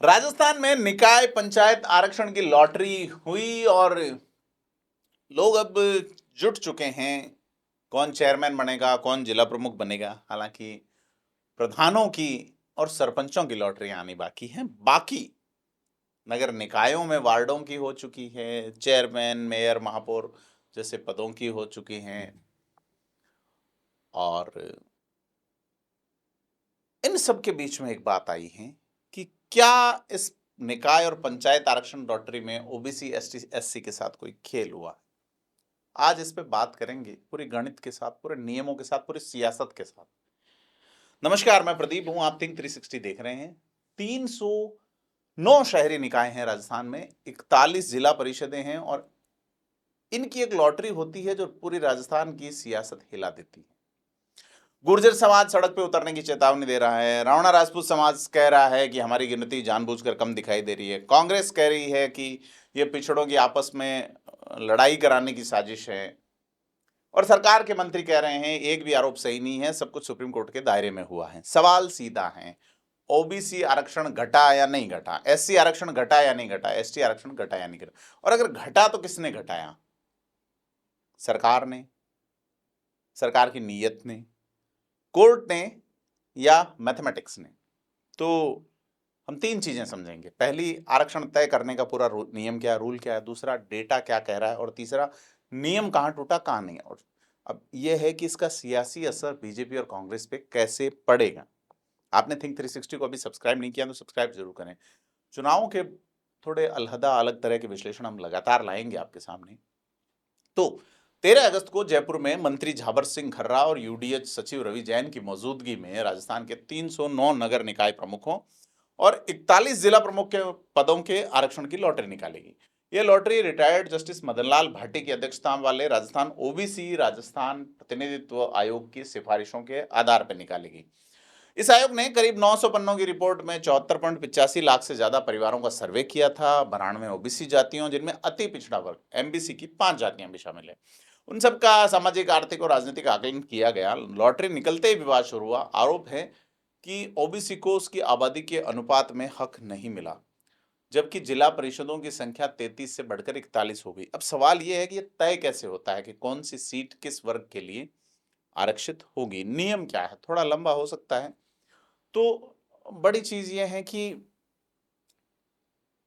राजस्थान में निकाय पंचायत आरक्षण की लॉटरी हुई और लोग अब जुट चुके हैं। कौन चेयरमैन बनेगा, कौन जिला प्रमुख बनेगा। हालांकि प्रधानों की और सरपंचों की लॉटरी आनी बाकी है। बाकी नगर निकायों में वार्डों की हो चुकी है, चेयरमैन, मेयर, महापौर जैसे पदों की हो चुकी हैं। और इन सब के बीच में एक बात आई है कि क्या इस निकाय और पंचायत आरक्षण लॉटरी में ओबीसी, एसटी, एससी के साथ कोई खेल हुआ। आज इस पे बात करेंगे पूरे गणित के साथ, पूरे नियमों के साथ, पूरी सियासत के साथ। नमस्कार, मैं प्रदीप हूं, आप थिंक 360 देख रहे हैं। 309 शहरी निकाय हैं राजस्थान में, 41 जिला परिषदें हैं और इनकी एक लॉटरी होती है जो पूरी राजस्थान की सियासत हिला देती है। गुर्जर समाज सड़क पे उतरने की चेतावनी दे रहा है। रावणा राजपूत समाज कह रहा है कि हमारी गिनती जानबूझकर कम दिखाई दे रही है। कांग्रेस कह रही है कि ये पिछड़ों की आपस में लड़ाई कराने की साजिश है। और सरकार के मंत्री कह रहे हैं एक भी आरोप सही नहीं है, सब कुछ सुप्रीम कोर्ट के दायरे में हुआ है। सवाल सीधा है, ओबीसी आरक्षण घटा या नहीं घटा, एससी आरक्षण घटा या नहीं घटा, एसटी आरक्षण घटा या नहीं घटा। और अगर घटा तो किसने घटाया? सरकार ने, सरकार की नीयत ने, कोर्ट ने या मैथमेटिक्स ने? तो हम तीन चीजें समझेंगे। पहली, आरक्षण तय करने का पूरा नियम क्या है, रूल क्या है। दूसरा, डेटा क्या कह रहा है। और तीसरा, नियम कहाँ टूटा, कहाँ नहीं। और अब यह है कि इसका सियासी असर बीजेपी और कांग्रेस पे कैसे पड़ेगा। आपने थिंक 360 को अभी सब्सक्राइब नहीं किया तो सब्सक्राइब जरूर करें। चुनावों के थोड़े अलहदा अलग तरह के विश्लेषण हम लगातार लाएंगे आपके सामने। तो 13 अगस्त को जयपुर में मंत्री झाबर सिंह खर्रा और यूडीएच सचिव रवि जैन की मौजूदगी में राजस्थान के 309 नगर निकाय प्रमुखों और 41 जिला प्रमुख के पदों के आरक्षण की लॉटरी निकालेगी। यह lottery retired justice Madanlal Bhati की अध्यक्षता वाले राजस्थान ओबीसी राजस्थान प्रतिनिधित्व आयोग की सिफारिशों के आधार पर निकालेगी। इस आयोग ने करीब 900 पन्नों की रिपोर्ट में 74.85 लाख से ज्यादा परिवारों का सर्वे किया था। 92 ओबीसी जातियों, जिनमें अति पिछड़ा वर्ग एमबीसी की 5 जातियां भी शामिल है, उन सबका सामाजिक, आर्थिक और राजनीतिक आकलन किया गया। लॉटरी निकलते ही विवाद शुरू हुआ। आरोप है कि ओबीसी को उसकी आबादी के अनुपात में हक नहीं मिला, जबकि जिला परिषदों की संख्या 33 से बढ़कर 41 हो गई। अब सवाल यह है कि यह तय कैसे होता है कि कौन सी सीट किस वर्ग के लिए आरक्षित होगी। नियम क्या है, थोड़ा लंबा हो सकता है। तो बड़ी चीज यह है कि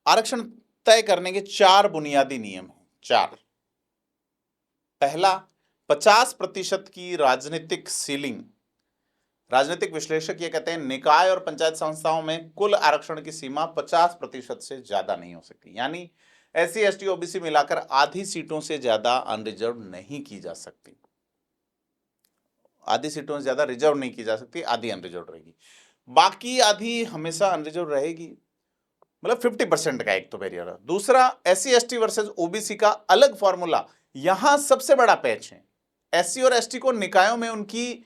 आरक्षण तय करने के 4 बुनियादी नियम हैं। 4। पहला, 50% की राजनीतिक सीलिंग। राजनीतिक विश्लेषक ये कहते हैं निकाय और पंचायत संस्थाओं में कुल आरक्षण की सीमा 50% से ज्यादा नहीं हो सकती। यानी एससी, एसटी, ओबीसी मिलाकर आधी सीटों से ज्यादा अनरिजर्व नहीं की जा सकती। आधी सीटों से ज्यादा रिजर्व नहीं की जा सकती, आधी अनरिजर्व रहेगी। बाकी आधी हमेशा अनरिजर्व रहेगी। मतलब 50% का एक तो बैरियर है। दूसरा, एससी एसटी वर्सेस ओबीसी का अलग फॉर्मूला। यहां सबसे बड़ा पैच है। एससी और एसटी को निकायों में उनकी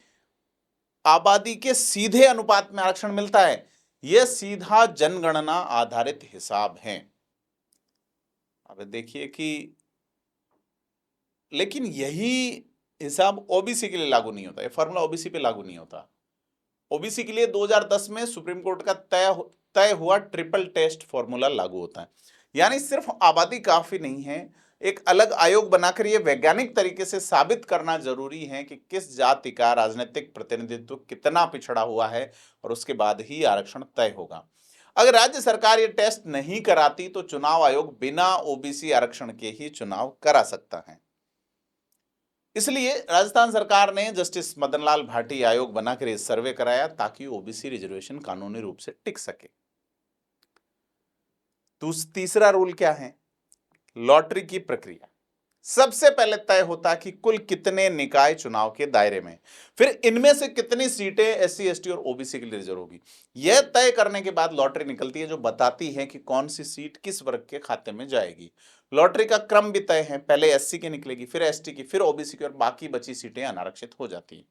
आबादी के सीधे अनुपात में आरक्षण मिलता है। यह सीधा जनगणना आधारित हिसाब है। अब देखिए कि लेकिन यही हिसाब ओबीसी के लिए लागू नहीं होता। यह फॉर्मूला ओबीसी पे लागू नहीं होता। ओबीसी के लिए 2010 में सुप्रीम कोर्ट का तय हुआ ट्रिपल टेस्ट फॉर्मूला लागू होता है। यानी सिर्फ आबादी काफी नहीं है, एक अलग आयोग बनाकर यह वैज्ञानिक तरीके से साबित करना जरूरी है कि किस जाति का राजनीतिक प्रतिनिधित्व कितना पिछड़ा हुआ है, और उसके बाद ही आरक्षण तय होगा। अगर राज्य सरकार ये टेस्ट नहीं कराती तो चुनाव आयोग बिना ओबीसी आरक्षण के ही चुनाव करा सकता है। इसलिए राजस्थान सरकार ने जस्टिस मदनलाल भाटी आयोग बनाकर इस सर्वे कराया ताकि ओबीसी रिजर्वेशन कानूनी रूप से टिक सके। तीसरा रूल क्या है? लॉटरी की प्रक्रिया। सबसे पहले तय होता है कि कुल कितने निकाय चुनाव के दायरे में, फिर इनमें से कितनी सीटें एससी, एसटी और ओबीसी के लिए रिजर्व होगी। यह तय करने के बाद लॉटरी निकलती है जो बताती है कि कौन सी सीट किस वर्ग के खाते में जाएगी। लॉटरी का क्रम भी तय है, पहले एससी की निकलेगी, फिर एसटी की, फिर ओबीसी की, और बाकी बची सीटें अनारक्षित हो जाती है।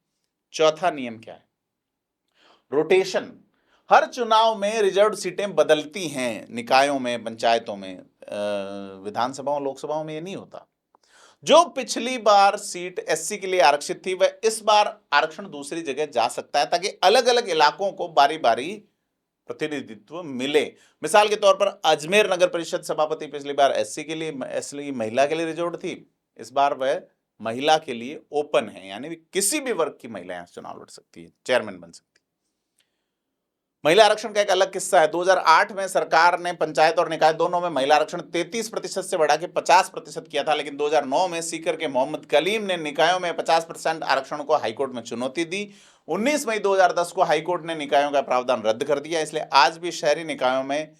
चौथा नियम क्या है? रोटेशन। हर चुनाव में रिजर्व सीटें बदलती हैं। निकायों में, पंचायतों में, विधानसभाओं, लोकसभाओं में ये नहीं होता। जो पिछली बार सीट एससी के लिए आरक्षित थी वह इस बार आरक्षण दूसरी जगह जा सकता है, ताकि अलग अलग इलाकों को बारी बारी प्रतिनिधित्व मिले। मिसाल के तौर पर अजमेर नगर परिषद सभापति पिछली बार एससी के लिए, एससी महिला के लिए रिजर्व थी, इस बार वह महिला के लिए ओपन है, यानी किसी भी वर्ग की महिला यहां चुनाव लड़ सकती है, चेयरमैन बन सकती है। महिला आरक्षण का एक अलग किस्सा है। 2008 में सरकार ने पंचायत और निकाय दोनों में महिला आरक्षण 33% से बढ़ा के 50% किया था, लेकिन 2009 में सीकर के मोहम्मद कलीम ने निकायों में 50% आरक्षण को हाईकोर्ट में चुनौती दी। 19 मई 2010 को हाईकोर्ट ने निकायों का प्रावधान रद्द कर दिया, इसलिए आज भी शहरी निकायों में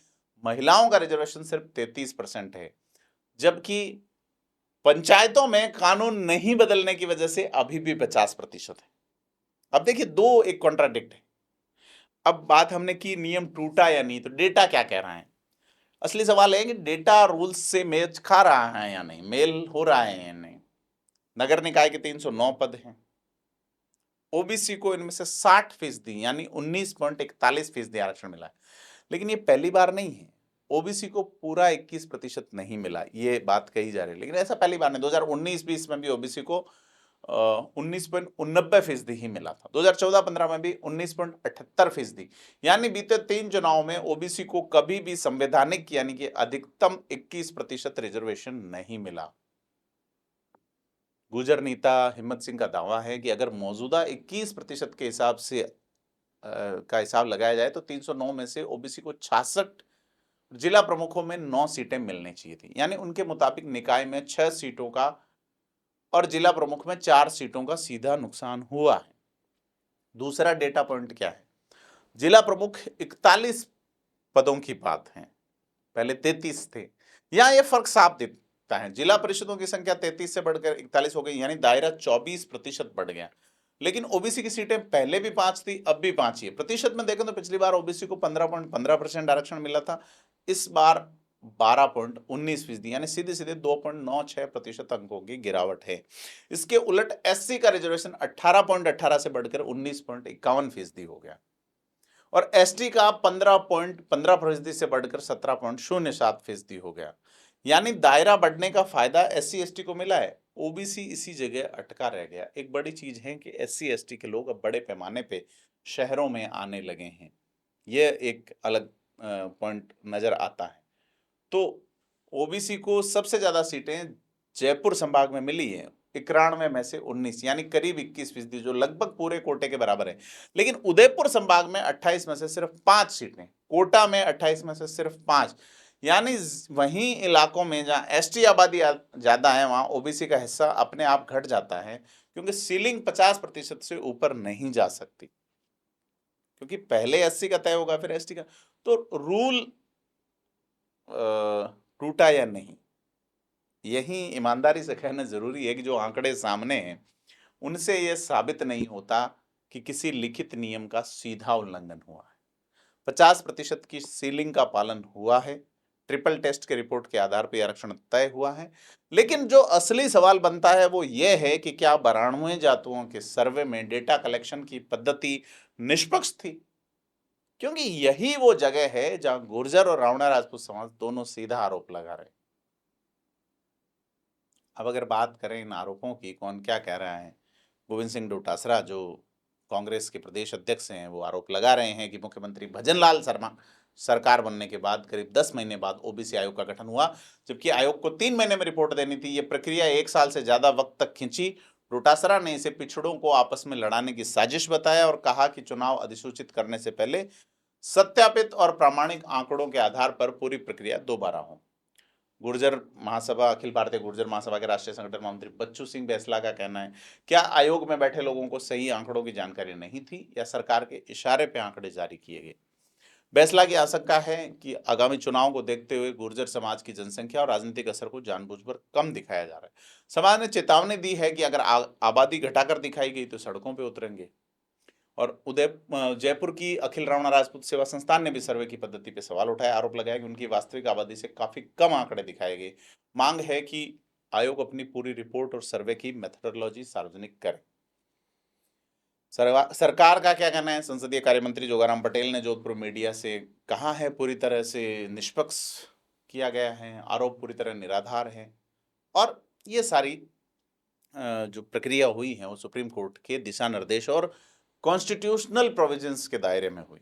महिलाओं का रिजर्वेशन सिर्फ 33% है, जबकि पंचायतों में कानून नहीं बदलने की वजह से अभी भी 50% है। अब देखिए, दो एक कॉन्ट्राडिक्ट है। अब बात हमने की नियम टूटा या नहीं, तो डेटा क्या कह रहा है? असली सवाल है कि डेटा रूल्स से मेल खा रहा है या नहीं, मेल हो रहा है या नहीं। नगर निकाय के 309 पद हैं, ओबीसी को इनमें से 60% यानी 19.41% आरक्षण मिला है, लेकिन ये पहली बार नहीं है। ओबीसी को पूरा 21% नहीं मिला, ये बात कही जा रही है, लेकिन ऐसा पहली बार नहीं। 2019-20 में भी ओबीसी को 19.89% ही मिला था। 2014-15 में भी 19.78%, यानी बीते 3 चुनाव में ओबीसी को कभी भी संवैधानिक यानी कि अधिकतम 21% रिजर्वेशन नहीं मिला। गुर्जर नेता हिम्मत सिंह का दावा है कि अगर मौजूदा 21% के हिसाब से का हिसाब लगाया जाए तो 309 में से ओबीसी को 66 जिला प्रमुखों में 9 सीटें मिलनी चाहिए थी, यानी उनके मुताबिक निकाय में 6 सीटों का और जिला प्रमुख में 4 सीटों का सीधा नुकसान हुआ है। दूसरा डेटा पॉइंट क्या है? जिला प्रमुख 41 पदों की बात है, पहले 33 थे। यहां यह फर्क साफ दिखता है, जिला परिषदों की संख्या 33 से बढ़कर 41 हो गई, यानी दायरा 24% बढ़ गया। लेकिन ओबीसी की सीटें पहले भी 5 थी, अब भी 5 ही है। प्रतिशत में देखें तो पिछली बार ओबीसी को 15.15% आरक्षण मिला था, इस बार 12.19%, यानी सीधे सीधे 2.96% अंकों की गिरावट है। इसके उलट एससी का रिजर्वेशन 18.18 से बढ़कर 19.51% हो गया और एसटी का 15.15% से बढ़कर 17.07% हो गया, यानी दायरा बढ़ने का फायदा एससी एसटी को मिला है, ओबीसी इसी जगह अटका रह गया। एक बड़ी चीज है कि एससी एसटी के लोग अब बड़े पैमाने पे शहरों में आने लगे हैं, यह एक अलग पॉइंट नजर आता है। तो ओबीसी को सबसे ज्यादा सीटें जयपुर संभाग में मिली है, 91 में से 19, यानी करीब 21%, जो लगभग पूरे कोटे के बराबर है। लेकिन उदयपुर संभाग में 28 में से सिर्फ 5 सीटें, कोटा में 28 में से सिर्फ 5, यानी वहीं इलाकों में जहां एसटी आबादी ज्यादा है वहां ओबीसी का हिस्सा अपने आप घट जाता है, क्योंकि सीलिंग 50% से ऊपर नहीं जा सकती, क्योंकि पहले एससी का तय होगा फिर एसटी का। तो रूल टूटा या नहीं, यही ईमानदारी से कहना जरूरी है कि जो आंकड़े सामने हैं उनसे यह साबित नहीं होता कि किसी लिखित नियम का सीधा उल्लंघन हुआ है। 50% की सीलिंग का पालन हुआ है, ट्रिपल टेस्ट के रिपोर्ट के आधार पर आरक्षण तय हुआ है। लेकिन जो असली सवाल बनता है वो ये है कि क्या 92 जातुओं के सर्वे में डेटा कलेक्शन की पद्धति निष्पक्ष थी? क्योंकि यही वो जगह है जहां गुर्जर और रावणा राजपूत समाज दोनों सीधा आरोप लगा रहे हैं। अब अगर बात करें इन आरोपों की, कौन क्या कह रहा है, गोविंद सिंह डोटासरा जो कांग्रेस के प्रदेश अध्यक्ष हैं वो आरोप लगा रहे हैं कि मुख्यमंत्री भजनलाल शर्मा सरकार बनने के बाद करीब 10 महीने बाद ओबीसी आयोग का गठन हुआ, जबकि आयोग को 3 महीने में रिपोर्ट देनी थी। ये प्रक्रिया 1 साल से ज्यादा वक्त तक खिंची। डोटासरा ने इसे पिछड़ों को आपस में लड़ाने की साजिश बताया और कहा कि चुनाव अधिसूचित करने से पहले सत्यापित और प्रामाणिक आंकड़ों के आधार पर पूरी प्रक्रिया दोबारा हो। गुर्जर महासभा, अखिल भारतीय गुर्जर महासभा के राष्ट्रीय संगठन महामंत्री बच्चू सिंह बैसला का कहना है, क्या आयोग में बैठे लोगों को सही आंकड़ों की जानकारी नहीं थी या सरकार के इशारे पे आंकड़े जारी किए गए? बैसला की आशंका है कि आगामी चुनाव को देखते हुए गुर्जर समाज की जनसंख्या और राजनीतिक असर को जानबूझकर कम दिखाया जा रहा है। समाज ने चेतावनी दी है कि अगर आबादी घटाकर दिखाई गई तो सड़कों पर उतरेंगे। और जयपुर की अखिल रावणा राजपूत सेवा संस्थान ने भी सर्वे की पद्धति पर सवाल उठाया, आरोप लगाया कि उनकी वास्तविक आबादी से काफी कम आंकड़े दिखाए गए। मांग है कि आयोग अपनी पूरी रिपोर्ट और सर्वे की मेथोडोलॉजी सार्वजनिक करे। सरकार का क्या कहना है? संसदीय कार्य मंत्री जोगाराम पटेल ने जोधपुर मीडिया से कहा है पूरी तरह से निष्पक्ष किया गया है, आरोप पूरी तरह निराधार है और ये सारी जो प्रक्रिया हुई है वो सुप्रीम कोर्ट के दिशा निर्देश और कॉन्स्टिट्यूशनल प्रोविजंस के दायरे में हुई।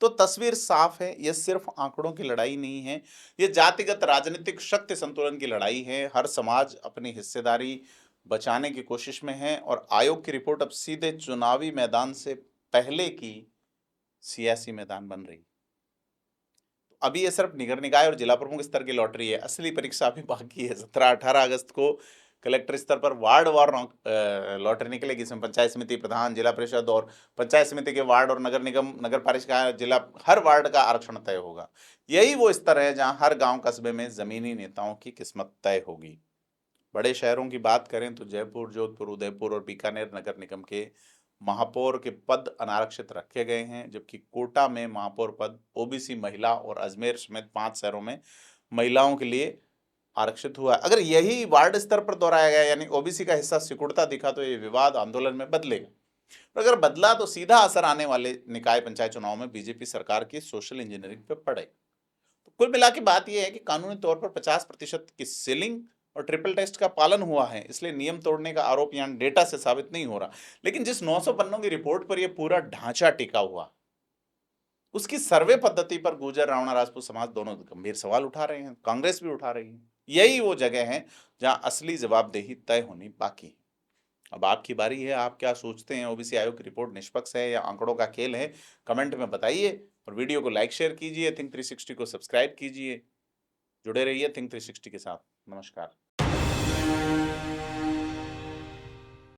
तो तस्वीर साफ है, ये सिर्फ आंकड़ों की लड़ाई नहीं है, ये जातिगत राजनीतिक शक्ति संतुलन की लड़ाई है। हर समाज अपनी हिस्सेदारी बचाने की कोशिश में है और आयोग की रिपोर्ट अब सीधे चुनावी मैदान से पहले की सियासी मैदान बन रही। अभी ये सिर्फ नगर निकाय और जिला प्रमुख स्तर की लॉटरी है, असली परीक्षा अभी बाकी है। 17-18 अगस्त को कलेक्टर स्तर पर वार्ड वार लॉटरी निकलेगी। इसमें पंचायत समिति प्रधान, जिला परिषद और पंचायत समिति के वार्ड और नगर निगम, नगर पालिका, जिला, हर वार्ड का आरक्षण तय होगा। यही वो स्तर है जहां हर गांव कस्बे में जमीनी नेताओं की किस्मत तय होगी। बड़े शहरों की बात करें तो जयपुर, जोधपुर, उदयपुर और बीकानेर नगर निगम के महापौर के पद अनारक्षित रखे गए हैं, जबकि कोटा में महापौर पद ओबीसी महिला और अजमेर समेत 5 शहरों में महिलाओं के लिए आरक्षित हुआ है। अगर यही वार्ड स्तर पर दोहराया गया, यानी ओबीसी का हिस्सा सिकुड़ता दिखा, तो ये विवाद आंदोलन में बदलेगा। और अगर बदला तो सीधा असर आने वाले निकाय पंचायत चुनाव में बीजेपी सरकार की सोशल इंजीनियरिंग पे पड़ेगा। तो कुल मिला के बात यह है कि कानूनी तौर पर 50% की सीलिंग और ट्रिपल टेस्ट का पालन हुआ है, इसलिए नियम तोड़ने का आरोप यहाँ डेटा से साबित नहीं हो रहा। लेकिन जिस 900 पन्नों की रिपोर्ट पर यह पूरा ढांचा टिका हुआ, उसकी सर्वे पद्धति पर गुर्जर, रावणा, राजपूत समाज दोनों गंभीर सवाल उठा रहे हैं, कांग्रेस भी उठा रही है। यही वो जगह है जहां असली जवाबदेही तय होनी बाकी है। अब आपकी बारी है, आप क्या सोचते हैं? ओबीसी आयोग की रिपोर्ट निष्पक्ष है या आंकड़ों का खेल है? कमेंट में बताइए और वीडियो को लाइक शेयर कीजिए। थिंक 360 को सब्सक्राइब कीजिए। जुड़े रहिए थिंक 360 के साथ। नमस्कार।